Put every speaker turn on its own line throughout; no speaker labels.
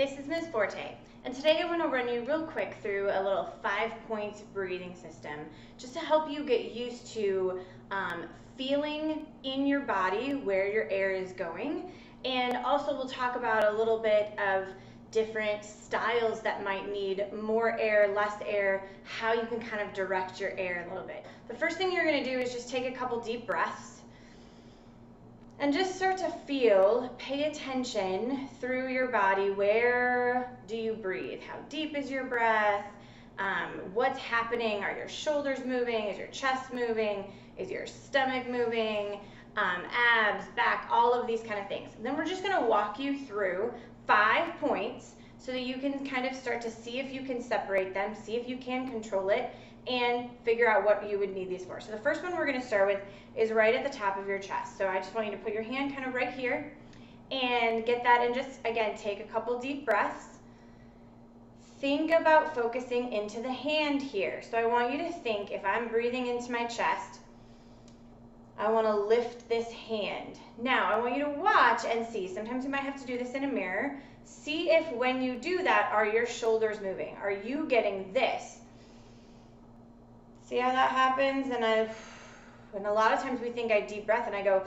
this is Ms. Forte, and today I'm going to run you real quick through a little 5-point breathing system just to help you get used to feeling in your body where your air is going, and also we'll talk about a little bit of different styles that might need more air, less air, how you can kind of direct your air a little bit. The first thing you're going to do is just take a couple deep breaths and just start to feel, pay attention through your body. Where do you breathe? How deep is your breath? What's happening? Are your shoulders moving? Is your chest moving? Is your stomach moving? Abs, back, all of these kind of things. And then we're just gonna walk you through 5 points so that you can kind of start to see if you can separate them, see if you can control it, and figure out what you would need these for. So the first one we're going to start with is right at the top of your chest. So I just want you to put your hand kind of right here and get that, and just again take a couple deep breaths. Think about focusing into the hand here. So I want you to think, if I'm breathing into my chest, I want to lift this hand. Now I want you to watch and see. Sometimes you might have to do this in a mirror. See if when you do that, are your shoulders moving? Are you getting this? See how that happens? And a lot of times we think I deep breath and I go,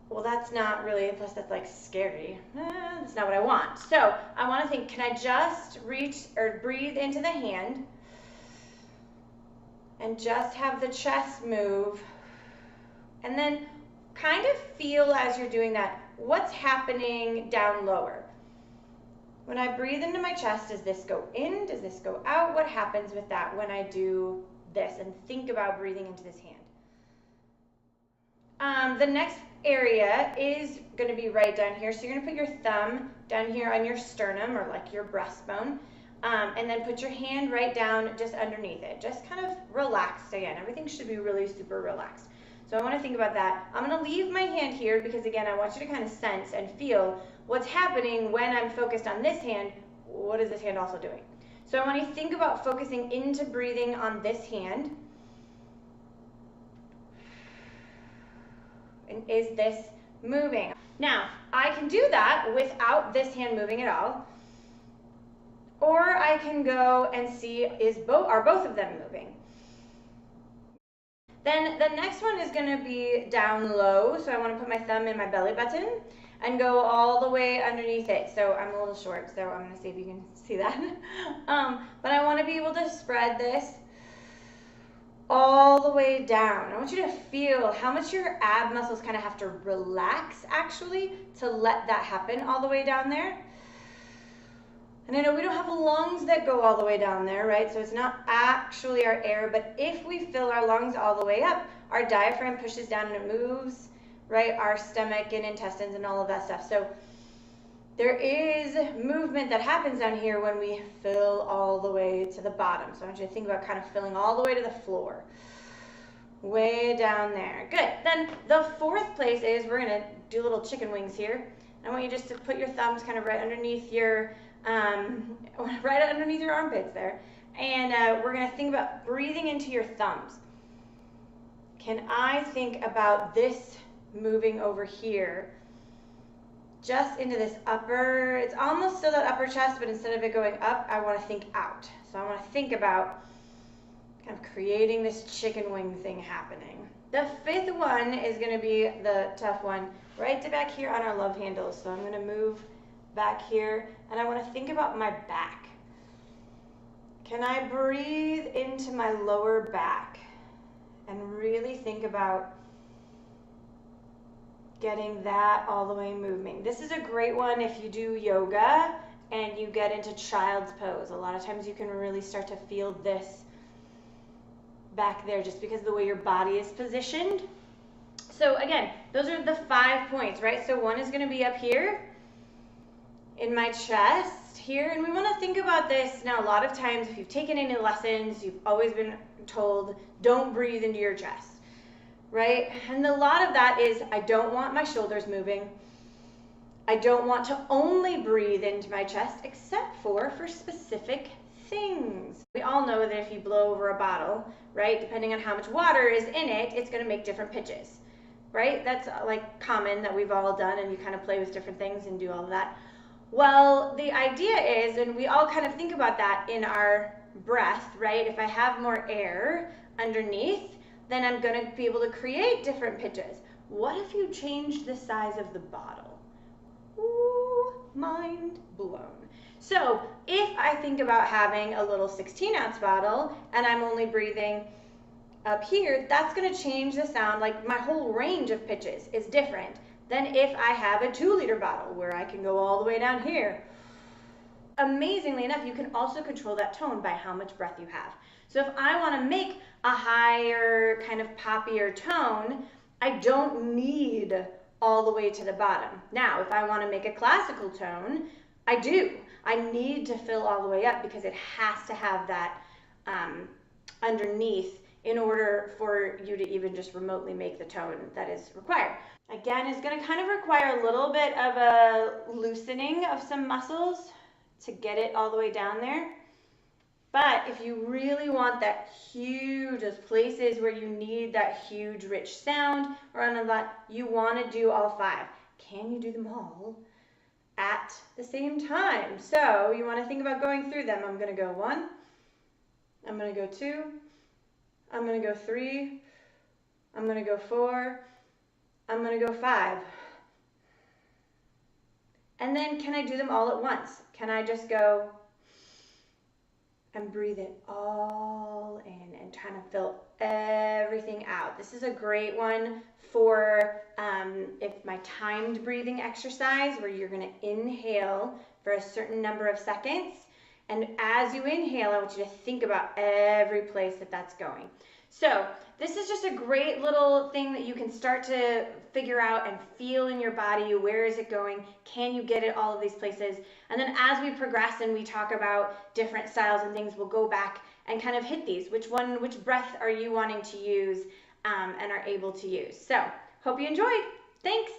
well, that's not really, plus that's like scary. That's not what I want. So I want to think, can I just reach or breathe into the hand and just have the chest move? And then kind of feel as you're doing that, what's happening down lower? When I breathe into my chest, does this go in? Does this go out? What happens with that when I do this? And think about breathing into this hand. The next area is going to be right down here. So you're going to put your thumb down here on your sternum, or like your breastbone, and then put your hand right down just underneath it. Just kind of relaxed again. Everything should be really super relaxed. So I want to think about that. I'm going to leave my hand here because, again, I want you to kind of sense and feel what's happening when I'm focused on this hand. What is this hand also doing? So I want you to think about focusing into breathing on this hand. And is this moving? Now, I can do that without this hand moving at all. Or I can go and see, are both of them moving? Then the next one is going to be down low. So I want to put my thumb in my belly button and go all the way underneath it. So I'm a little short, so I'm going to see if you can see that. But I want to be able to spread this all the way down. I want you to feel how much your ab muscles kind of have to relax actually to let that happen all the way down there. And I know we don't have lungs that go all the way down there, right? So it's not actually our air, but if we fill our lungs all the way up, our diaphragm pushes down and it moves, right? Our stomach and intestines and all of that stuff. So there is movement that happens down here when we fill all the way to the bottom. So I want you to think about kind of filling all the way to the floor. Way down there. Good. Then the fourth place is we're going to do little chicken wings here. I want you just to put your thumbs kind of right underneath your armpits there. And we're going to think about breathing into your thumbs. Can I think about this moving over here? Just into this upper, it's almost still that upper chest, but instead of it going up, I want to think out. So I want to think about kind of creating this chicken wing thing happening. The fifth one is going to be the tough one, right to back here on our love handles. So I'm going to move back here, and I want to think about my back. Can I breathe into my lower back and really think about getting that all the way moving? This is a great one if you do yoga and you get into child's pose. A lot of times you can really start to feel this back there just because of the way your body is positioned. So again, those are the 5 points, right? So one is going to be up here in my chest here, and we want to think about this. Now, a lot of times if you've taken any lessons, you've always been told don't breathe into your chest, right? And a lot of that is I don't want my shoulders moving. I don't want to only breathe into my chest except for specific things. We all know that if you blow over a bottle, right, depending on how much water is in it, it's going to make different pitches, right? That's like common that we've all done, and you kind of play with different things and do all of that. Well, the idea is, and we all kind of think about that in our breath, right? If I have more air underneath, then I'm going to be able to create different pitches. What if you change the size of the bottle? Ooh, mind blown. So if I think about having a little 16-ounce bottle and I'm only breathing up here, that's going to change the sound. Like my whole range of pitches is different than if I have a 2-liter bottle where I can go all the way down here. Amazingly enough, you can also control that tone by how much breath you have. So if I want to make a higher kind of poppier tone, I don't need all the way to the bottom. Now, if I want to make a classical tone, I do. I need to fill all the way up because it has to have that underneath in order for you to even just remotely make the tone that is required. Again, it's going to kind of require a little bit of a loosening of some muscles to get it all the way down there. But if you really want that huge, those places where you need that huge, rich sound, or on a lot, you want to do all 5. Can you do them all at the same time? So you want to think about going through them. I'm going to go 1. I'm going to go 2. I'm going to go 3. I'm going to go 4. I'm going to go 5. And then can I do them all at once? Can I just go and breathe it all in and trying to fill everything out? This is a great one for if my timed breathing exercise where you're going to inhale for a certain number of seconds. And as you inhale, I want you to think about every place that that's going. So this is just a great little thing that you can start to figure out and feel in your body. Where is it going? Can you get it all of these places? And then as we progress and we talk about different styles and things, we'll go back and kind of hit these. Which breath are you wanting to use and are able to use? So hope you enjoyed. Thanks.